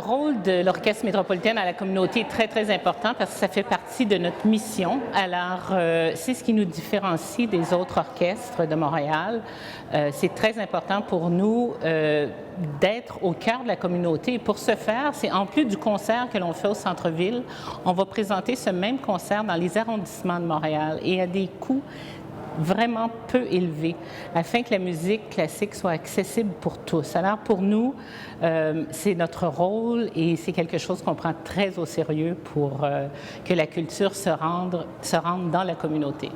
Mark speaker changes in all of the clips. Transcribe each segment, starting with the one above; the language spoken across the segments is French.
Speaker 1: rôle de l'Orchestre métropolitain à la communauté est très, très important parce que ça fait partie de notre mission. Alors, c'est ce qui nous différencie des autres orchestres de Montréal. C'est très important pour nous d'être au cœur de la communauté. Et pour ce faire, c'est en plus du concert que l'on fait au centre-ville, on va présenter ce même concert dans les arrondissements de Montréal et à des coûts vraiment peu élevé, afin que la musique classique soit accessible pour tous. Alors pour nous, c'est notre rôle et c'est quelque chose qu'on prend très au sérieux pour que la culture se rende dans la communauté.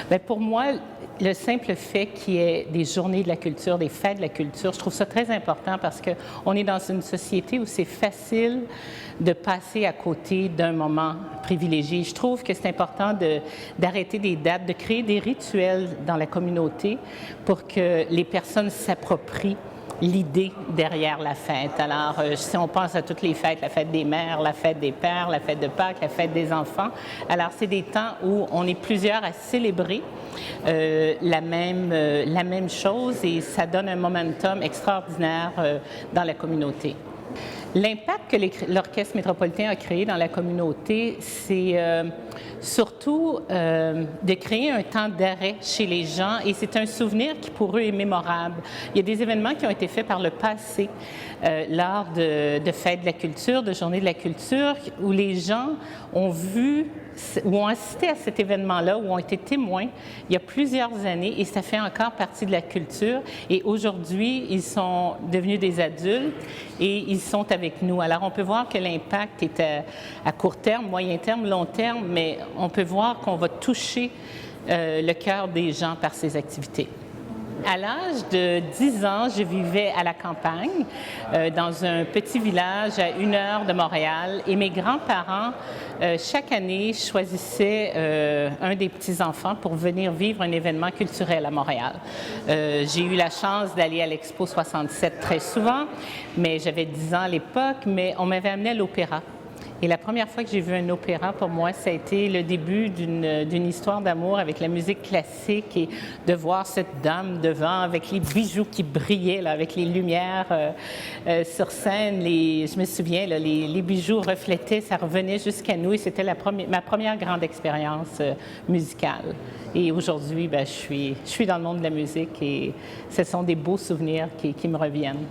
Speaker 1: Bien, pour moi, le simple fait qu'il y ait des journées de la culture, des fêtes de la culture, je trouve ça très important parce qu'on est dans une société où c'est facile de passer à côté d'un moment privilégié. Je trouve que c'est important d'arrêter des dates, de créer des rituels dans la communauté pour que les personnes s'approprient l'idée derrière la fête. Alors, si on pense à toutes les fêtes, la fête des mères, la fête des pères, la fête de Pâques, la fête des enfants, alors c'est des temps où on est plusieurs à célébrer la même chose et ça donne un momentum extraordinaire dans la communauté. L'impact que l'Orchestre métropolitain a créé dans la communauté, c'est surtout de créer un temps d'arrêt chez les gens et c'est un souvenir qui pour eux est mémorable. Il y a des événements qui ont été faits par le passé lors de fêtes de la culture, de journées de la culture, où les gens ont vu ou ont assisté à cet événement-là, ou ont été témoins il y a plusieurs années et ça fait encore partie de la culture. Et aujourd'hui, ils sont devenus des adultes et ils sont avec nous. Alors, on peut voir que l'impact est à court terme, moyen terme, long terme, mais on peut voir qu'on va toucher le cœur des gens par ces activités. À l'âge de 10 ans, je vivais à la campagne, dans un petit village à 1 heure de Montréal. Et mes grands-parents, chaque année, choisissaient un des petits-enfants pour venir vivre un événement culturel à Montréal. J'ai eu la chance d'aller à l'Expo 67 très souvent, mais j'avais 10 ans à l'époque, mais on m'avait amené à l'opéra. Et la première fois que j'ai vu un opéra, pour moi, ça a été le début d'une histoire d'amour avec la musique classique et de voir cette dame devant avec les bijoux qui brillaient, là, avec les lumières sur scène. Je me souviens, là, les bijoux reflétaient, ça revenait jusqu'à nous et c'était ma première grande expérience musicale. Et aujourd'hui, ben, je suis dans le monde de la musique et ce sont des beaux souvenirs qui me reviennent.